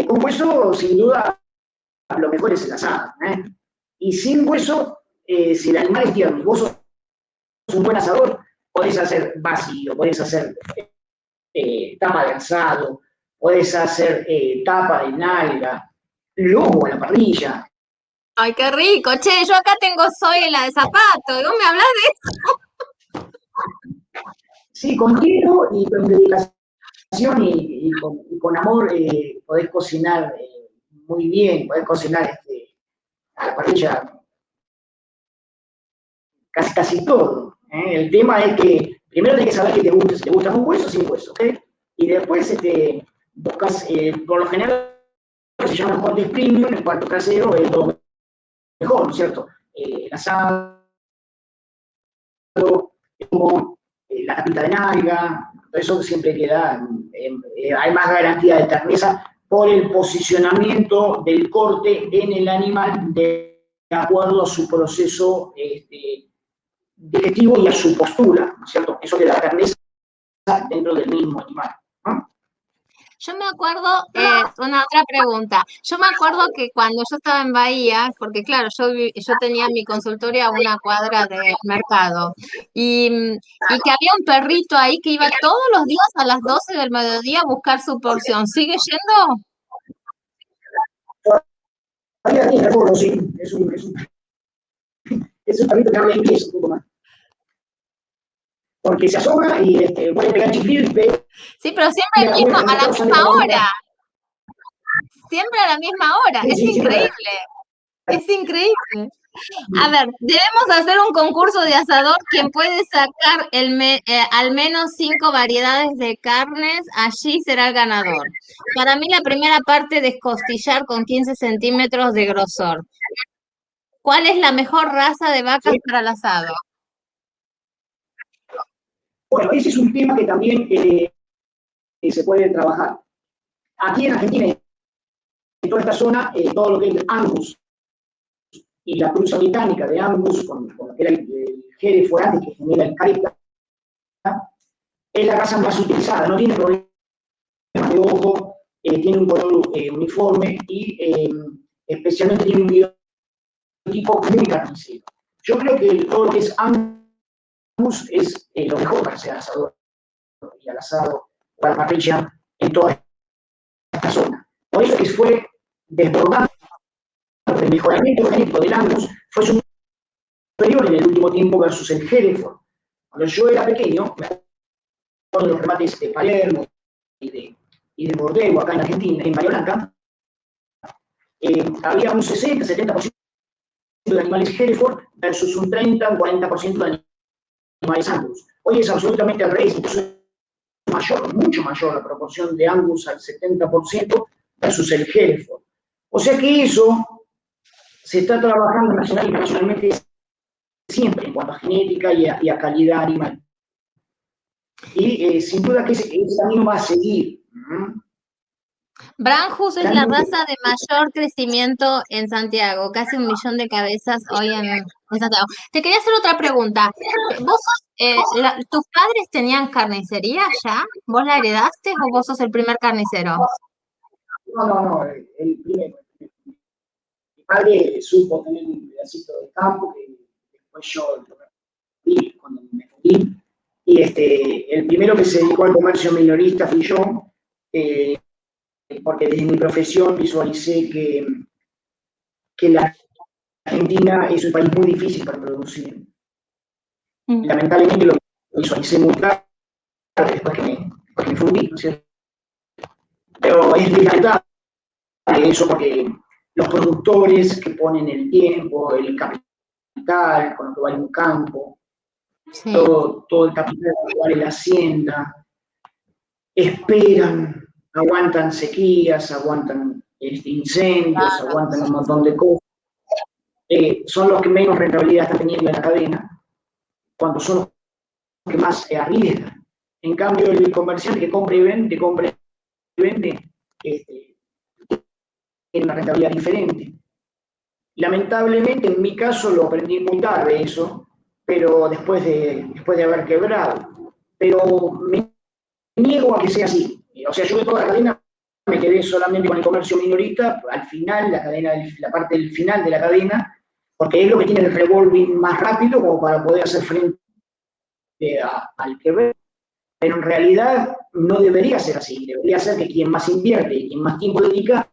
Con hueso, sin duda, lo mejor es el asado, ¿eh? Y sin hueso, si el animal es tierno y vos sos un buen asador, podés hacer vacío, podés hacer tapa de asado, podés hacer tapa de nalga, lomo a la parrilla. Ay, qué rico. Che, yo acá tengo soy la de zapato. ¿Y vos me hablas de eso? Sí, con tiempo y con dedicación y con amor podés cocinar muy bien, podés cocinar a la parrilla casi todo. El tema es que primero tenés que saber qué te gusta, si te gusta con hueso o sin hueso, ¿ok? Y después buscas, por lo general, se llama cortes premium, el cuarto casero es lo mejor, ¿no es cierto? El asado, la tapita de nalga, eso siempre queda, hay más garantía de terneza por el posicionamiento del corte en el animal de acuerdo a su proceso digestivo y a su postura, ¿no es cierto? Eso le da terneza dentro del mismo animal, ¿no? Yo me acuerdo, una otra pregunta. Yo me acuerdo que cuando yo estaba en Bahía, porque claro, yo tenía mi consultorio a una cuadra del mercado, y que había un perrito ahí que iba todos los días a las 12 del mediodía a buscar su porción. ¿Sigue yendo? Todavía tiene recuerdo, sí, es un perrito que habla inglés un poco más. Porque se asoma y puede pegar chiflido y pega Sí, pero siempre la vuelta a al la mercado, sale misma con la hora, vuelta. siempre a la misma hora. Sí, Es sí, siempre. increíble, es increíble. A ver, debemos hacer un concurso de asador. Quien puede sacar al menos 5 variedades de carnes, allí será el ganador. Para mí la primera parte es costillar con 15 centímetros de grosor. ¿Cuál es la mejor raza de vacas Sí. para el asado? Bueno, ese es un tema que también se puede trabajar. Aquí en Argentina, en toda esta zona, todo lo que es el Angus y la cruza británica de Angus con lo que era el Hereford antes, que genera el Carita, es la raza más utilizada, no tiene problemas de ojo, tiene un color uniforme y especialmente tiene un biotipo muy carnicero. Yo creo que todo lo que es Angus es lo mejor para hacer asador y al asado, para la parrilla en toda esta zona. Por eso que fue desbordando el mejoramiento genético del Angus fue superior en el último tiempo versus el Hereford. Cuando yo era pequeño, me acuerdo de los remates de Palermo y de Bordeaux acá en Argentina, en Bahía Blanca, había un 60-70% de animales Hereford versus un 30 o 40% de animales Angus. Hoy es absolutamente al revés, incluso mayor, mucho mayor la proporción de Angus al 70% versus el Hereford. O sea que eso se está trabajando nacional y internacionalmente siempre en cuanto a genética y a calidad animal. Y sin duda que ese camino va a seguir. Branjus es la Realmente, raza de mayor crecimiento en Santiago, casi 1 millón de cabezas hoy en Santiago. Te quería hacer otra pregunta. ¿Tus padres tenían carnicería ya? ¿Vos la heredaste o vos sos el primer carnicero? no, el primero. Mi padre supo tener un pedacito de campo que después yo lo vi cuando me fui. Y el primero que se dedicó al comercio minorista fui yo, eh, porque desde mi profesión visualicé que la Argentina es un país muy difícil para producir. Lamentablemente lo visualicé muy claro después que me fundí, ¿no es cierto? Pero es lamentable eso porque los productores que ponen el tiempo, el capital, con lo que vale un campo, Sí, todo el capital que vale la hacienda, esperan, aguantan sequías, aguantan incendios, aguantan un montón de cosas. Son los que menos rentabilidad están teniendo en la cadena, cuando son los que más se arriesgan. En cambio, el comerciante que compra y vende, tiene una rentabilidad diferente. Lamentablemente, en mi caso, lo aprendí muy tarde eso, pero después de haber quebrado. Pero me niego a que sea así. O sea, yo de toda la cadena me quedé solamente con el comercio minorista, al final, la parte del final de la cadena, porque es lo que tiene el revolving más rápido como para poder hacer frente al quebrar. Pero en realidad no debería ser así. Debería ser que quien más invierte y quien más tiempo dedica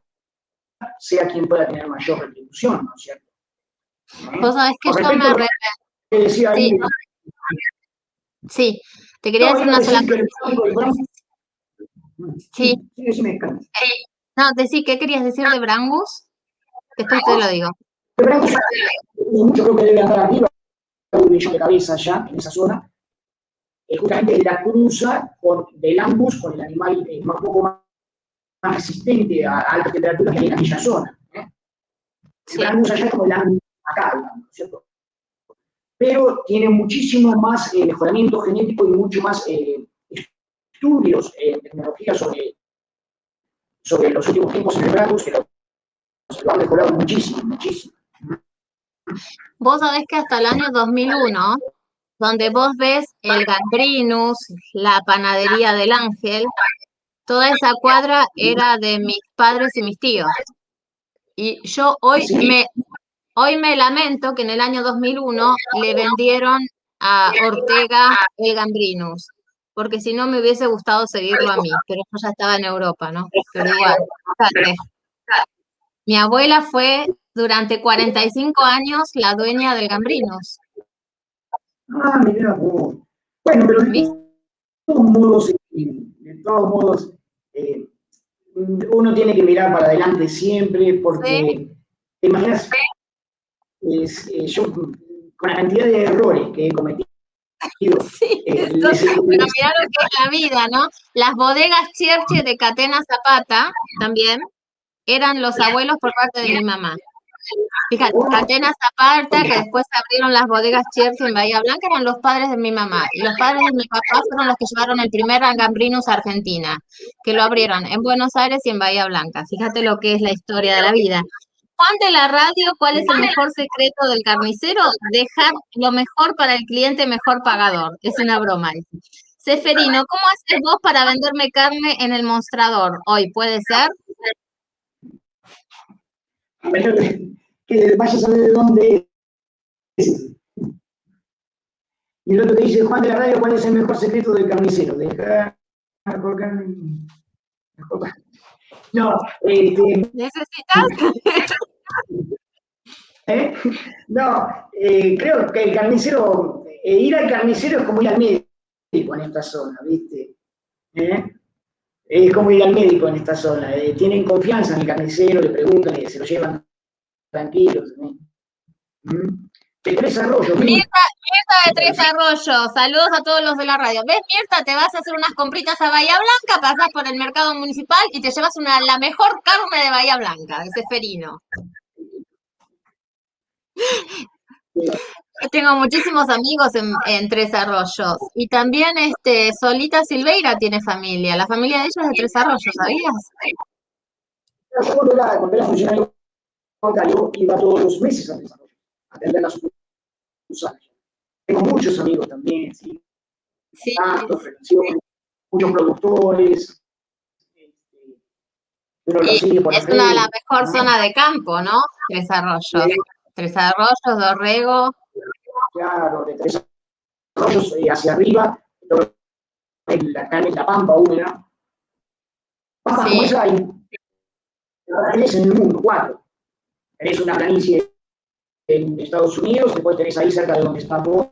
sea quien pueda tener mayor retribución, ¿no es cierto? vos sabés que Con yo me respecto a lo arre... que decía ahí, Sí, sí, te quería no, decir iba a una sola decir que cosa. el código del Brown, Sí, sí, decime, Carlos. no, ¿qué querías decir de Brangus? Después te lo digo. El Brown mucho creo que debe andar arriba de 1 millón de cabezas ya en esa zona. Justamente la cruza del Angus con el animal un poco más resistente a altas temperaturas que hay en aquella zona. El Sí. Angus allá es como el Angus acá, digamos, ¿no es cierto? Pero tiene muchísimo más mejoramiento genético y mucho más estudios, tecnología sobre los últimos tiempos celebrados que lo han mejorado muchísimo, muchísimo. Vos sabés que hasta el año 2001, donde vos ves el Gambrinus, la panadería del Ángel, Toda esa cuadra era de mis padres y mis tíos. Y yo hoy me lamento que en el año 2001 le vendieron a Ortega el Gambrinus, porque si no me hubiese gustado seguirlo a mí, pero yo ya estaba en Europa, ¿no? Pero igual, fíjate, mi abuela fue durante 45 años la dueña del Gambrinus. Ah, mira vos. Bueno, pero ¿Viste? de todos modos, eh, uno tiene que mirar para adelante siempre, Sí, porque, te imaginas, yo con la cantidad de errores que he cometido, sí, eso. Pero mirá lo que es la vida, ¿no? Las bodegas Churchill de Catena Zapata también eran los abuelos por parte de mi mamá. Fíjate, Catena Zapata, que después abrieron las bodegas Churchill en Bahía Blanca, eran los padres de mi mamá. Y los padres de mi papá fueron los que llevaron el primer Gambrinus a Argentina, que lo abrieron en Buenos Aires y en Bahía Blanca. Fíjate lo que es la historia de la vida. Juan de la radio, ¿cuál es el mejor secreto del carnicero? Dejar lo mejor para el cliente mejor pagador. Es una broma. Seferino, ¿cómo haces vos para venderme carne en el mostrador? Hoy, ¿puede ser? que vayas a ver de dónde es. Y el otro te dice, Juan de la radio, ¿cuál es el mejor secreto del carnicero? Dejar mejor carne. No, ¿Necesitas? no, creo que el carnicero, ir al carnicero es como ir al médico en esta zona, ¿viste? ¿Eh? Es como ir al médico en esta zona. Tienen confianza en el carnicero, le preguntan y se lo llevan tranquilos. ¿Mm? De Tres Arroyos, Mirta de Tres Arroyos, saludos a todos los de la radio. ¿Ves, Mirta? Te vas a hacer unas compritas a Bahía Blanca, pasás por el mercado municipal y te llevas la mejor carne de Bahía Blanca, de Seferino. Yo tengo muchísimos amigos en Tres Arroyos. Y también Solita Silveira tiene familia. La familia de ella es de Tres Arroyos, ¿sabías? cuando era funcionario bancario, iba todos los meses a desarrollo, a atender las sucursales. Tengo muchos amigos también, ¿sí? Sí, Contactos, relaciones, muchos productores, uno los y sigue por es las una de las redes, mejor ¿no? zonas de campo, ¿no? Tres Arroyos. Tres Arroyos, Dorrego. Claro, de Tres Arroyos hacia arriba, acá en la Pampa húmeda. Pampas como Sí, esa hay tres en el mundo, cuatro. Tenés una planicie en Estados Unidos, después tenés ahí cerca de donde estás vos,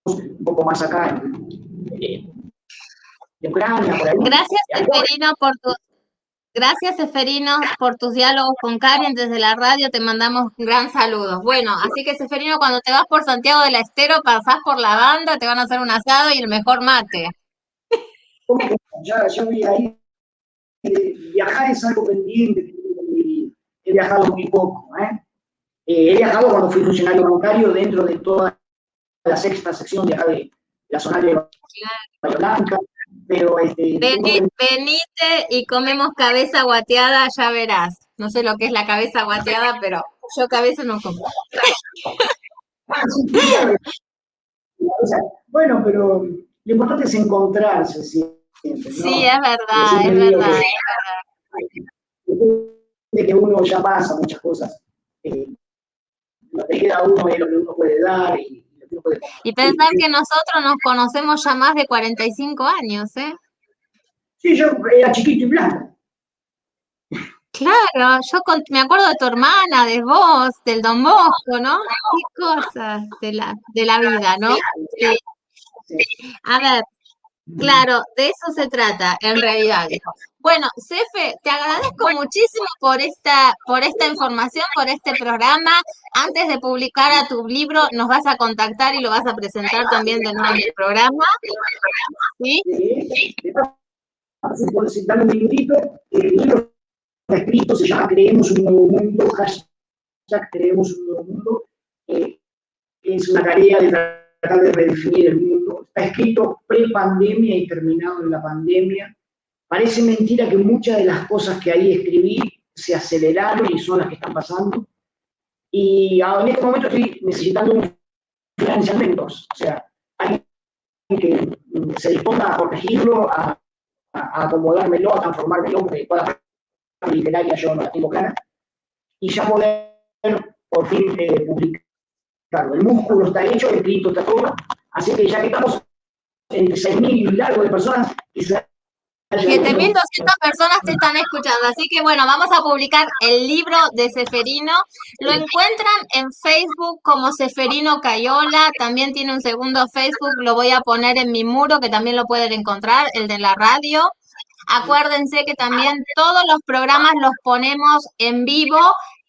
un poco más acá en Ucrania, por ahí. gracias, Seferino, gracias, Seferino, por tus diálogos con Karen desde la radio. Te mandamos un gran saludo. Bueno, así que, Seferino, cuando te vas por Santiago del Estero, pasás por la banda, te van a hacer un asado y el mejor mate. Ya voy ahí. Viajar es algo pendiente, y he viajado muy poco. He viajado cuando fui funcionario bancario dentro de toda la sexta sección de acá de la zona de Bahía Blanca, pero Venite y comemos cabeza guateada, ya verás. No sé lo que es la cabeza guateada, pero yo cabeza no como. sí, claro, bueno, pero lo importante es encontrarse siempre, Sí, ¿no? es verdad, es Siempre digo verdad. que después de que uno ya pasa muchas cosas, lo que queda a uno es lo que uno puede dar y lo que uno puede Y compartir. pensar que nosotros nos conocemos ya más de 45 años, ¿eh? Sí, yo era chiquito y blanco. Claro, me acuerdo de tu hermana, de vos, del Don Bosco, ¿no? Qué cosas de la vida, ¿no? Sí. A ver, claro, de eso se trata, en realidad. Bueno, Cefe, te agradezco muchísimo por esta información, por este programa. Antes de publicar a tu libro, nos vas a contactar y lo vas a presentar también de nuevo en el programa, ¿sí? Dame un minutito, el libro está escrito, se llama Creemos un nuevo mundo, hashtag Creemos un nuevo mundo, es una tarea de tratar de redefinir el mundo. Está escrito pre-pandemia y terminado en la pandemia. Parece mentira que muchas de las cosas que ahí escribí se aceleraron y son las que están pasando. Y en este momento estoy necesitando un financiamiento, o sea, alguien que se disponga a corregirlo, a a acomodármelo, a transformármelo, porque toda la parte literaria yo no la tengo clara, y ya poder por fin publicarlo. El músculo está hecho, el escrito está todo, así que ya que estamos entre 6.000 y algo de personas, quizás 7.200 personas te están escuchando, así que bueno, vamos a publicar el libro de Ceferino. Lo encuentran en Facebook como Ceferino Cayola, también tiene un segundo Facebook, lo voy a poner en mi muro, que también lo pueden encontrar, el de la radio. Acuérdense que también todos los programas los ponemos en vivo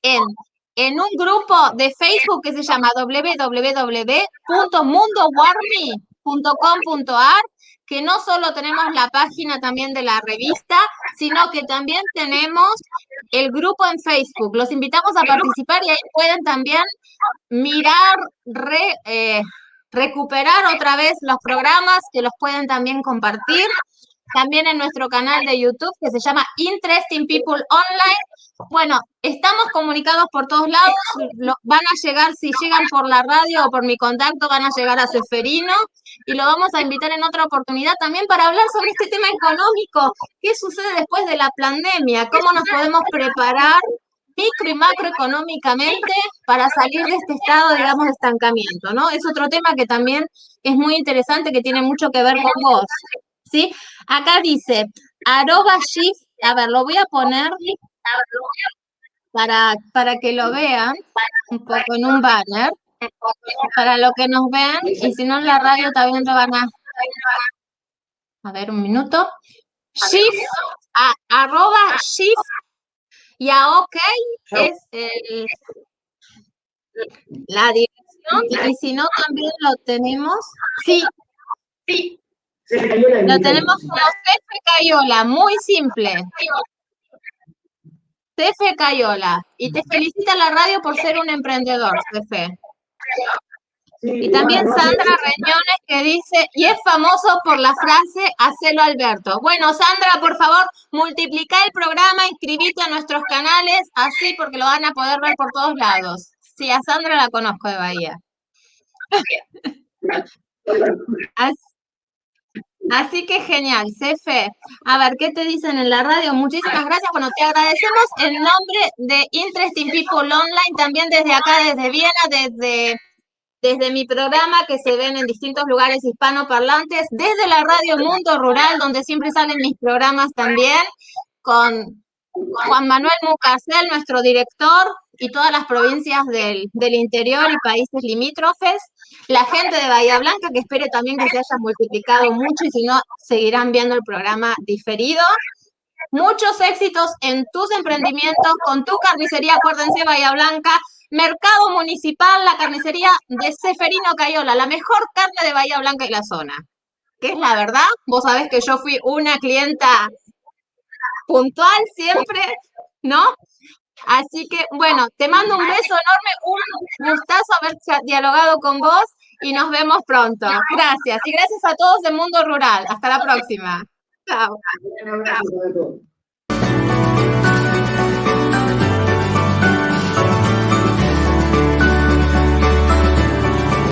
en un grupo de Facebook que se llama www.mundowarmy.com.ar, que no solo tenemos la página también de la revista, sino que también tenemos el grupo en Facebook. Los invitamos a participar y ahí pueden también mirar, recuperar otra vez los programas, que los pueden también compartir. También en nuestro canal de YouTube que se llama Interesting People Online. Bueno, estamos comunicados por todos lados, van a llegar, si llegan por la radio o por mi contacto, van a llegar a Ceferino y lo vamos a invitar en otra oportunidad también para hablar sobre este tema económico. ¿Qué sucede después de la pandemia? ¿Cómo nos podemos preparar micro y macroeconómicamente para salir de este estado, digamos, de estancamiento, ¿no? Es otro tema que también es muy interesante, que tiene mucho que ver con vos, ¿sí? Acá dice, @shift, a ver, lo voy a poner para que lo vean un poco en un banner, para lo que nos vean, y si no en la radio también lo van a ver un minuto. Shift, @shift, y a OK es la dirección, y si no también lo tenemos, sí, lo tenemos como Cefe Cayola, muy simple. Cefe Cayola, y te felicita la radio por ser un emprendedor, Cefe. Y también Sandra Reñones que dice, y es famoso por la frase, hacelo Alberto. Bueno, Sandra, por favor, multiplica el programa, inscribite a nuestros canales, así porque lo van a poder ver por todos lados. Sí, a Sandra la conozco de Bahía. Así que genial, Cefe. A ver, ¿qué te dicen en la radio? Muchísimas gracias. Bueno, te agradecemos en nombre de Interesting People Online, también desde acá, desde Viena, desde mi programa que se ven en distintos lugares hispanoparlantes, desde la radio Mundo Rural, donde siempre salen mis programas también, con Juan Manuel Mucasel, nuestro director, y todas las provincias del interior y países limítrofes, la gente de Bahía Blanca, que espero también que se haya multiplicado mucho, y si no, seguirán viendo el programa diferido. Muchos éxitos en tus emprendimientos, con tu carnicería, acuérdense, Bahía Blanca, Mercado Municipal, la carnicería de Ceferino Cayola, la mejor carne de Bahía Blanca y la zona. Que es la verdad, vos sabés que yo fui una clienta puntual siempre, ¿no? Así que, bueno, te mando un beso enorme, un gustazo haber dialogado con vos y nos vemos pronto. Gracias. Y gracias a todos de Mundo Rural. Hasta la próxima. Chao.